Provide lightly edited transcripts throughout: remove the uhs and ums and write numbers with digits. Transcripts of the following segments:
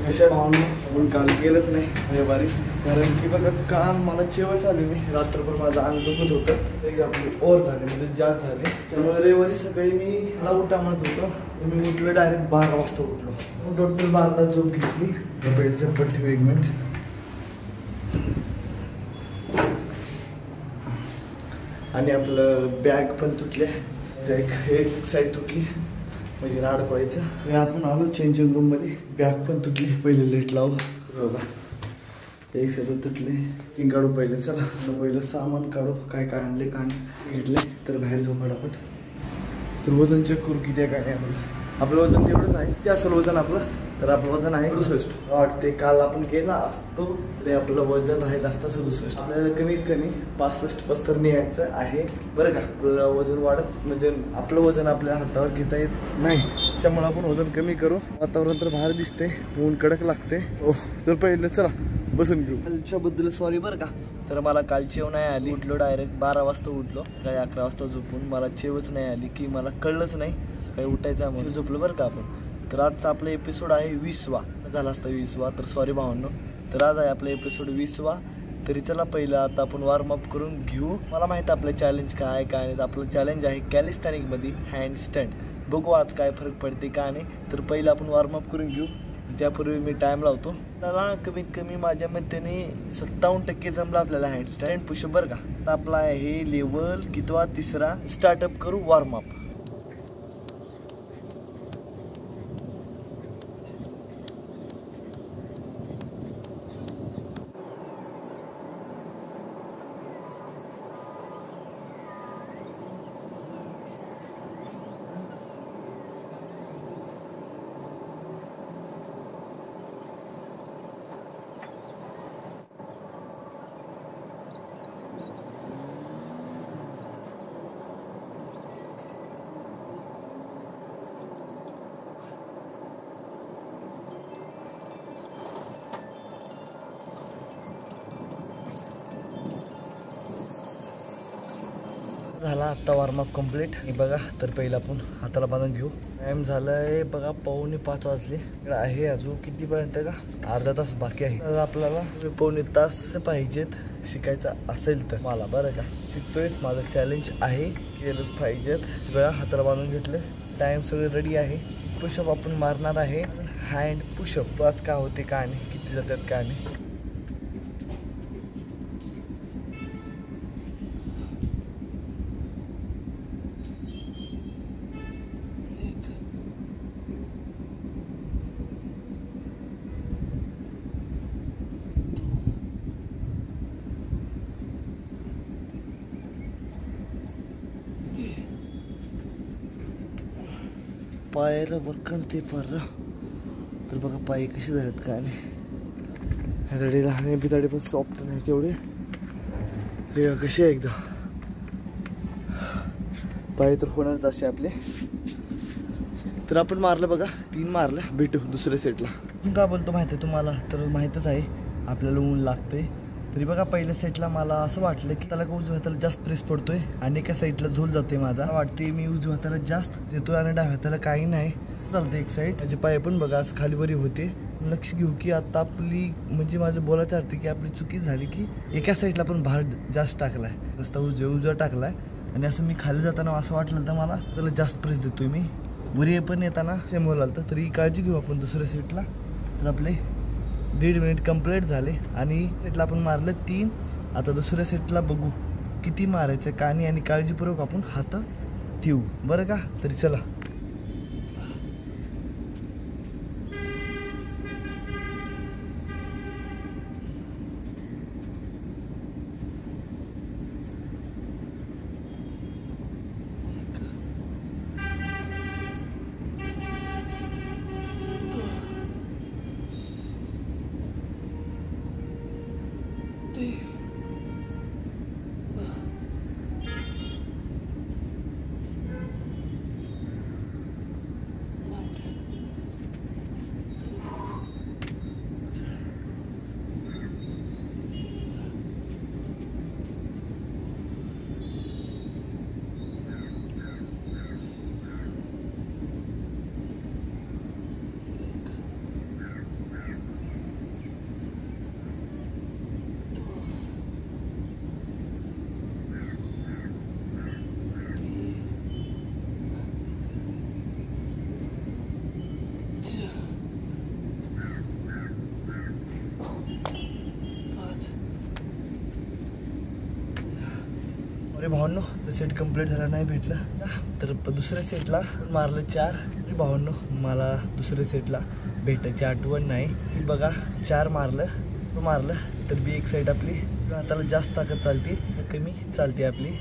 कशा भावना आपण काल केलंच नाही रविवारी, कारण की बघा काल मला जेवण चालू नाही, रात्रभर माझं अंग दुखत होतं, एक्झाम्पल ओव्हर झाले म्हणजे जास्त झाले. त्यामुळे रविवारी सकाळी मी मला उठा म्हणत होतो, मी उठलो डायरेक्ट 12 वाजता उठलो. टोटल 12 तास झोप घेतली. बेडचं पण ठेव 1 मिनिट. आणि आपलं बॅग पण तुटले, एक साईड तुटली म्हणजे अडकवायचं. आणि आपण आलो चेंजिंग रूम मध्ये, बॅग पण तुटली. पहिले लेट लावू बघा, एक साईड तुटले. ती काढू पहिले. चला पहिलं सामान काढू, काय काय आणले काय घेतले. तर बाहेर जाऊ फटाफट. तर वजन चेक करू किती आहे काय आपलं वजन तेवढंच आहे ते असेल वजन आपलं. तर आपलं वजन आहे 67 वाटते. काल आपण गेला असतो तरी आपलं वजन राहिलं असतं 67. आपल्याला कमीत कमी 65 तर न्यायचं आहे बरं का. आपलं वजन वाढत म्हणजे आपलं वजन आपल्या हातावर घेता येत नाही, त्याच्यामुळे आपण वजन कमी करू. वातावरण तर बाहेर दिसते, ऊन कडक लागते. तर पहिलं चला बसून घेऊ. कालच्याबद्दल सॉरी बरं का. तर मला काल चेव नाही आली. उठलो डायरेक्ट 12 वाजता उठलो, सकाळी 11 वाजता झोपून मला चेवच नाही आली की मला कळलंच नाही सकाळी उठायचं म्हणून झोपलो बरं का आपण. तर आजचा आपला एपिसोड आहे 20वा, झाला असता 20वा, तर सॉरी भावांनो. तर आज आहे आपला एपिसोड 20वा. तरी चला पहिलं आता आपण वॉर्मअप करून घेऊ. मला माहिती आहे आपलं चॅलेंज काय काय नाही. आपलं चॅलेंज आहे कॅलिस्थेनिकमध्ये हँडस्टँड. बघू आज काय फरक पडते का नाही. तर पहिलं आपण वॉर्मअप करून घेऊ, त्यापूर्वी मी टाइम लावतो. त्याला कमीत कमी माझ्या मतेने 57% जमलं आपल्याला हँडस्टँड पुशअप बरं का. आता आपला आहे लेवल कितवा, 3रा. स्टार्टअप करू वॉर्मअप. झाला आता वॉर्मअप कम्प्लीट. बघा तर पहिलं आपण हाताला बांधून घेऊ. टाइम झालाय बघा 4:45 वाजले आहे. अजून किती पर्यंत का, अर्धा तास बाकी आहे. तर आपल्याला 1.25 तास पाहिजेत शिकायचं असेल तर मला बरं का. शिकतोयच, माझं चॅलेंज आहे, केलंच पाहिजेत. बघा हाताला बांधून घेतलं, टाइम सगळं रेडी आहे. पुशअप आपण मारणार आहे हँड पुशअप. आज काय होते काय नाही, किती जातात काय नाही. पायाला वरकणते पार. तर बघा पाय कसे झालेत काय नाही. ह्यासाठी लहान बिताडे पण सॉफ्ट नाही तेवढे. रे कसे आहे एकदा पाय तर होणारच असे आपले. तर आपण मारलं बघा, 3 मारलं. भेटू दुसऱ्या सेटला. का बोलतो माहिती आहे तुम्हाला, तर माहीतच आहे आपल्याला ऊन लागते. तरी बघा पहिल्या साईडला मला असं वाटलं की त्याला उजव्या हाताला जास्त प्रेस पडतोय आणि एका साईडला झोल जाते. माझा वाटते मी उजव्या हाताला जास्त देतोय आणि डाव्या हाताला काही नाही चालतं. एक साईड त्याचे पाय पण बघा असं खालीवरी होते. लक्ष घेऊ की आता आपली म्हणजे माझं बोलायचं अर्थ की आपली चुकी झाली की एका साईडला पण भार जास्त टाकलाय, रस्ता उजवा टाकलाय. आणि असं मी खाली जाताना असं वाटलं तर मला त्याला जास्त प्रेस देतोय मी. वरी पण येताना सेम होईल तर तरी काळजी घेऊ आपण दुसऱ्या सीटला. तर आपले 1.5 मिनिट कंप्लीट झाले आणि सेटला आपण मारलं 3. आता दुसऱ्या सेटला बघू किती मारायचं का नाही आणि काळजीपूर्वक आपण हात ठेवू बरं का. तरी चला. अरे भावांनो सेट कंप्लीट झाला नाही भेटलं तर दुसऱ्या सेटला मारलं 4. अरे भावांनो मला दुसऱ्या सेटला भेटायची आठवण नाही. बघा 4 मारलं तर बी एक साईड आपली हाताला जास्त ताकद चालते कमी चालते आपली.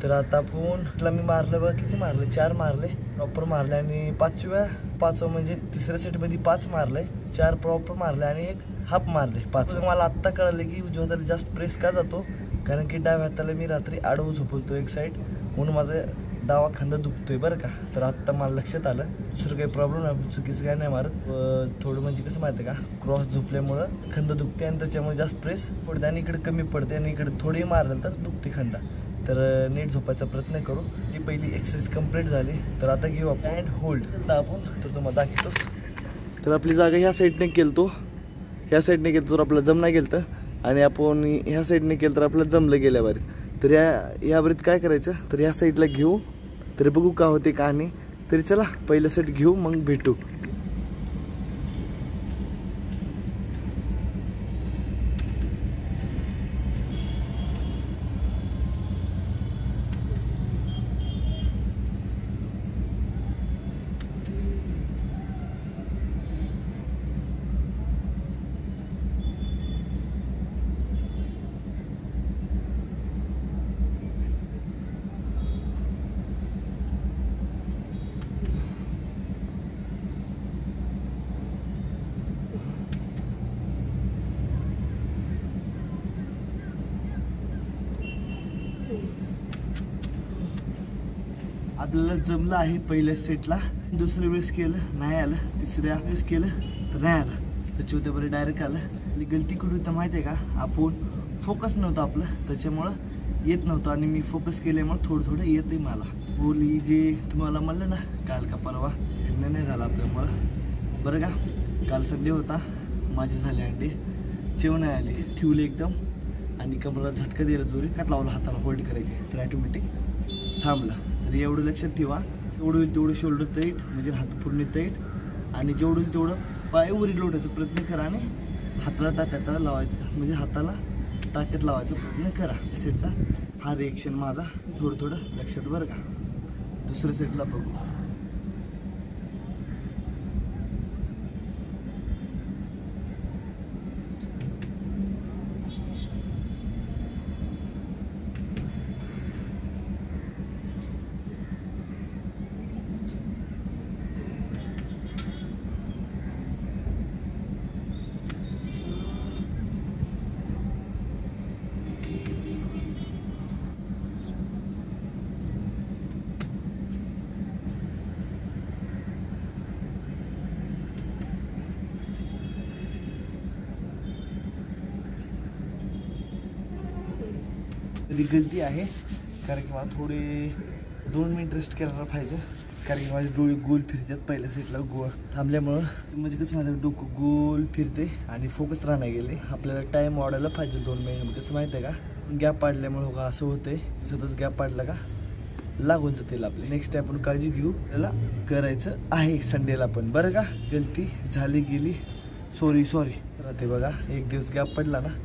तर आता आपण मी मारलं बघ किती मारलं 4 मारले प्रॉपर मारले आणि पाचवं म्हणजे तिसऱ्या सेटमध्ये 5 मारले 4 प्रॉपर मारले आणि 1 हाफ मारले 5. मला आत्ता कळलं की उजव्या हाताला जास्त प्रेस का जातो कारण की डाव्या हाताला मी रात्री आडवं झोपलतो एक साईड म्हणून माझं डावा खांदा दुखतोय बरं का. तर आत्ता मला लक्षात आलं दुसरं काही प्रॉब्लेम नाही चुकीचं काय नाही मारत थोडं म्हणजे कसं माहिती आहे का क्रॉस झोपल्यामुळं खंद दुखते आणि त्याच्यामुळे जास्त प्रेस पडते आणि इकडे कमी पडते आणि इकडे थोडी मारलं तर दुखते खंदा. तर नीट झोपायचा प्रयत्न करू. ही पहिली एक्सरसाइज कंप्लीट झाली तर आता घेऊ आपण हँड होल्ड. तर आपण तर तुम्हाला दाखवतोच. तर आपली जागा ह्या साईडने केलतो तर आपलं जम नाही गेलं आणि आपण ह्या साईडने केलं तर आपलं जमलं गेल्या बारीत. तर या बारीत काय करायचं तर ह्या साईडला घेऊ तर बघू का होते का नाही. तरी चला पहिलं सेट घेऊ मग भेटू. आपल्याला जमलं आहे पहिल्या सेटला. दुसऱ्या वेळेस केलं नाही आलं तिसऱ्या वेळेस केलं तर नाही आलं तर चौथ्या बरे डायरेक्ट आलं. आपली गलती कुठे होतं माहिती आहे का आपण फोकस नव्हतं आपलं त्याच्यामुळं येत नव्हतं आणि मी फोकस केल्यामुळे थोडं येते मला. बोली जे तुम्हाला म्हणलं ना काल का परवा निर्णय नाही झाला आपल्यामुळं बरं का. काल संडे होता माझे झाले अंडे जेवण नाही आले ठेवले एकदम आणि कमराला झटका दिला जोरी कात लावला हाताला होल्ड करायचे तर ॲटोमॅटिक थांबला. तर एवढं लक्षात ठेवा एवढं होईल तेवढं शोल्डर टाईट म्हणजे हात पूर्ण टाईट आणि जेवढं होईल तेवढं पायावरील लोटायचा प्रयत्न करा आणि हाताला टाकायचा लावायचा म्हणजे हाताला ताकद लावायचा प्रयत्न करा. सेटचा हा रिएक्शन माझा थोडं लक्षात बरं का. दुसऱ्या सेटला बघू. कधी गलती आहे कारण की मला थोडे 2 मिनिट रेस्ट करायला पाहिजे कारण की माझे डोळे गोल फिरतात पहिल्या सेटला गोल थांबल्यामुळं म्हणजे कसं माझं डोकं गोल फिरते आणि फोकस राहणार गेले. आपल्याला टाईम वाढायला पाहिजे 2 मिनिट कसं माहिती आहे का गॅप पाडल्यामुळे हो का असं होतंय. सतत गॅप पाडला का लागून जातील आपले. नेक्स्ट टाइम आपण काळजी घेऊ त्याला करायचं आहे संडेला पण बरं का. गलती झाली गेली सॉरी तर ते बघा एक दिवस गॅप पडला ना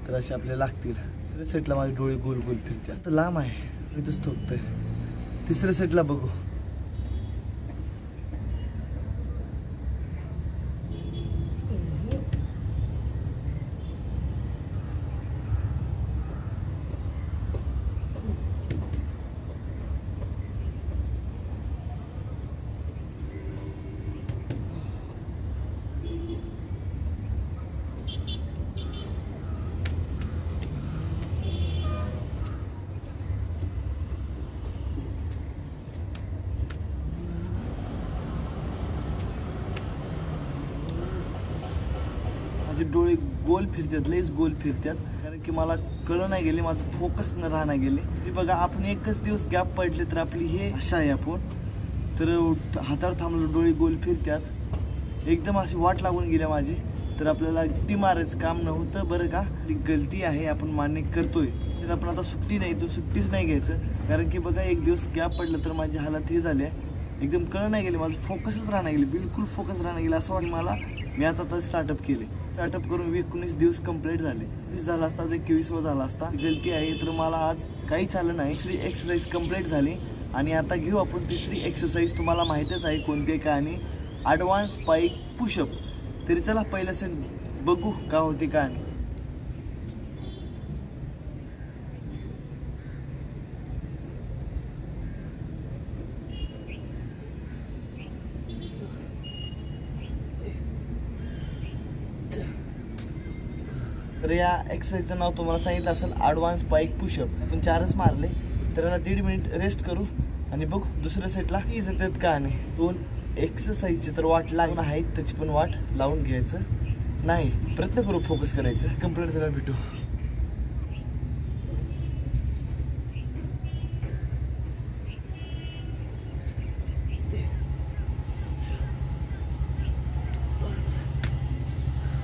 तर असे आपल्याला लागतील. दुसऱ्या सेटला माझे डोळे गोल फिरतात तर लांब आहे मी तसं थोकतोय. तिसऱ्या सेटला बघू. माझे डोळे गोल फिरतात लयच गोल फिरतात कारण की मला कळलं नाही गेले माझं फोकस न राहणार गेले. हे बघा आपण एकच दिवस गॅप पडले तर आपली हे अशा आहे आपण तर हातावर थांबलं डोळे गोल फिरतात एकदम अशी वाट लागून गेल्या माझी. तर आपल्याला टी मारायचं काम नव्हतं बरं का. गलती आहे आपण मान्य करतोय तर आपण आता सुट्टी नाही तो सुट्टीच नाही घ्यायचं कारण की बघा एक दिवस गॅप पडलं तर माझी हालत हे झाली एकदम कळ नाही गेले, माझं फोकसच राहणार गेले, बिलकुल फोकस राहणार गेले. असं वाटलं मला मी आता स्टार्टअप केले. स्टार्टअप करून 19 दिवस कंप्लीट झाले. 20 झाला असता, 21वा झाला असता. गलती आहे तर मला आज काहीच आलं नाही. दुसरी एक्सरसाइज कंप्लीट झाली आणि आता घेऊ आपण तिसरी एक्सरसाइज. तुम्हाला माहितीच आहे कोणती का, आणि ॲडव्हान्स स्पाइक पुशअप. तरी चला पहिलं सेट बघू का होते का. आणि तर या एक्सरसाइजचं नाव तुम्हाला सांगितलं असेल ॲडव्हान्स स्पाइक पुशअप. आपण 4च मारले तर याला 1.5 मिनिट रेस्ट करू आणि बघू दुसऱ्या सेटला तीच येतात का. नाही 2 एक्सरसाइजची तर वाट लागणार आहे, त्याची पण वाट लावून घ्यायचं नाही, प्रयत्न करू फोकस करायचं. कंप्लीट झाल्यावर भेटू.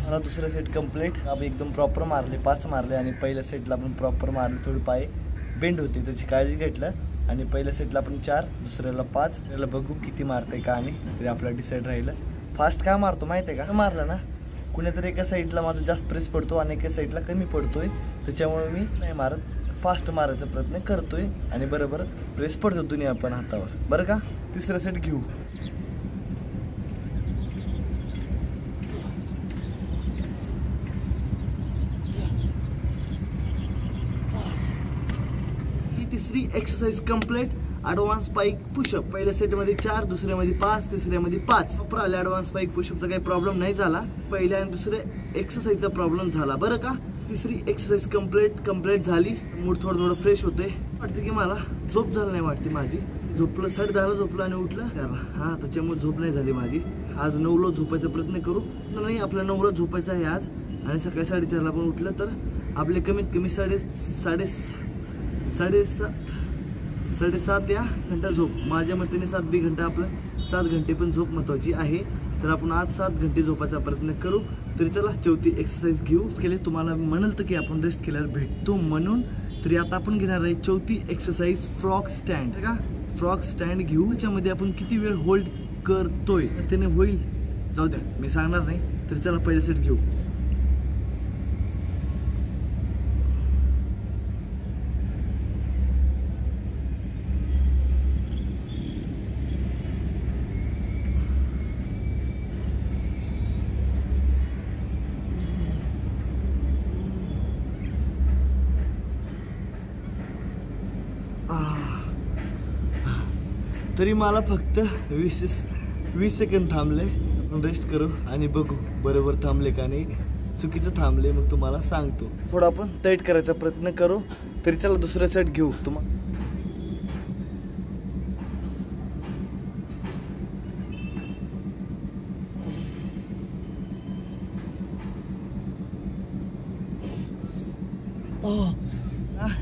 मला दुसरं सेट कंप्लीट. आपण एकदम प्रॉपर मारले, 5 मारले आणि पहिल्या सेटला आपण प्रॉपर मारले. थोडी पाय बेंड होते त्याची काळजी घेतलं आणि पहिल्या सेटला आपण 4, दुसऱ्याला 5. त्याला बघू किती मारते का, आणि तरी आपल्याला डिसाईड राहिलं. फास्ट का मारतो माहिती आहे का, मारलं ना कुणीतरी एका साईडला माझा जास्त प्रेस पडतो आणि एका साईडला कमी पडतोय, त्याच्यामुळे मी नाही मारत, फास्ट मारायचा प्रयत्न करतोय आणि बरोबर प्रेस पडतो दोन्ही आपण हातावर. बरं का, तिसरा सेट घेऊ. तिसरी exercise complete. Advance spike pushup. पहिल्या सेटमध्ये 4, दुसऱ्यामध्ये 5, तिसऱ्यामध्ये 5. प्रॉपर आले. ॲडव्हान्स स्पाइक पुशअपचा काही प्रॉब्लेम नाही झाला. पहिल्या आणि दुसऱ्या एक्सरसाइजचा प्रॉब्लेम झाला. बरं का, तिसरी एक्सरसाइज कंप्लीट झाली. मूड थोडं फ्रेश होते. वाटते की मला झोप झाली नाही वाटते माझी. झोपलं 10:30 झोपलं आणि उठलं 4ला. त्याच्यामुळे झोप नाही झाली माझी. आज 9ला झोपायचा प्रयत्न करू. नाही, आपल्या 9ला झोपायचं आहे आज. आणि सकाळी 4:30ला पण उठलं तर आपले कमीत कमी 7.5 या घंटा झोप. माझ्या मतेने 7 घंटा, आपलं 7 घंटे पण झोप महत्वाची आहे. तर आपण आज 7 घंटे झोपायचा प्रयत्न करू. तरी चला चौथी एक्सरसाइज घेऊ. केले तुम्हाला म्हणाल तर की आपण रेस्ट केल्यावर भेटतो म्हणून. तरी आता आपण घेणार आहे चौथी एक्सरसाइज फ्रॉग स्टँड. का फ्रॉग स्टँड घेऊ. त्याच्यामध्ये आपण किती वेळ होल्ड करतोय त्याने होईल, जाऊ द्या मी सांगणार नाही. तरी चला पहिला सेट घेऊ. तरी मला फक्त 20 सेकंद थांबले. आपण रेस्ट करू आणि बघू बरोबर थांबले का नाही, चुकीचं थांबले मग तुम्हाला सांगतो. थोडं आपण टाईट करायचा प्रयत्न करू. तरी चला दुसरा सेट घेऊ.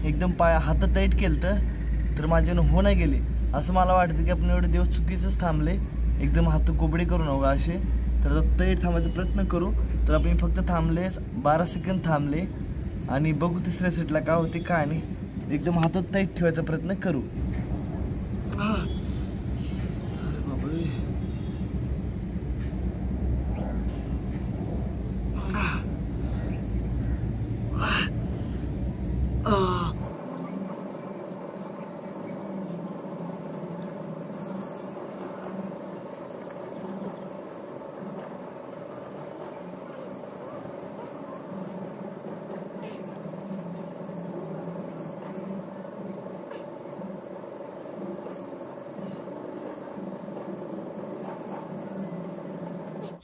एकदम हातात टाईट केलं तर माझ्यानं हो नाही गेले. असं मला वाटतं की आपण एवढे दिवस चुकीचंच थांबले. एकदम हात कोबडे करू नका असे. तर टाईट थांबायचा प्रयत्न करू. तर आपण फक्त थांबले 12 सेकंद थांबले आणि बघू तिसऱ्या सेटला काय होते काय नाही. एकदम हातात टाईट ठेवायचा प्रयत्न करू. अरे बापरे,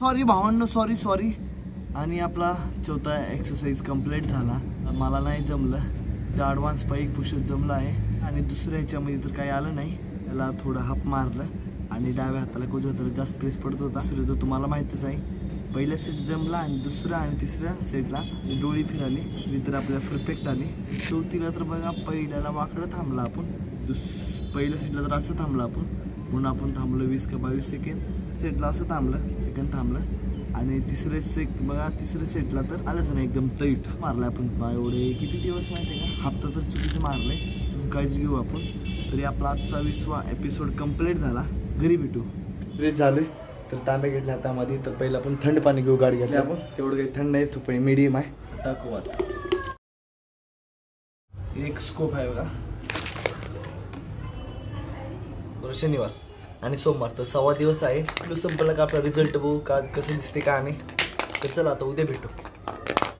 सॉरी भावांनो, सॉरी. आणि आपला चौथा एक्सरसाइज कंप्लीट झाला. मला नाही जमलं. तर ॲडव्हान्स स्पाइक पुशअप जमलं आहे आणि दुसऱ्या ह्याच्यामध्ये तर काही आलं नाही. त्याला थोडं हाप मारलं आणि डाव्या हाताला उजव्या हाताला जास्त प्रेस पडत होता. दुसरं तर तुम्हाला माहितीच आहे. पहिल्या सेट जमला आणि दुसऱ्या आणि तिसऱ्या सेटला डोळी फिराली तरी तर आपल्याला परफेक्ट आली. चौथीला तर बघा पहिल्याला वाकडं थांबला आपण. पहिल्या सेटला तर असं थांबलं आपण, म्हणून आपण थांबलो 20 का 22 सेकंद. सेटला असं सेकंद थांबलं आणि तिसरे सेट बघा तिसऱ्या सेटला तर आलंच नाही. एकदम टाईट मारलं आपण. एवढे किती दिवस माहिती आहे का, हप्ता तर चुकीचं मारलं आहे. काळजी घेऊ आपण. तरी आपला आजचा 20वा एपिसोड कंप्लीट झाला. घरी भेटू. फ्रेश झालोय तर तांब्या घेतल्या हातामध्ये. तर पहिला आपण थंड पाणी घेऊ गाडी घेतली आपण. तेवढं काही थंड नाही तो पण मीडियम आहे. टाकू आता. एक स्कोप आहे बघा. शनिवार आणि सोमवार तर 6वा दिवस आहे. संपला का आपला रिझल्ट बघू का कसं दिसते का नाही. तर चला आता उद्या भेटू.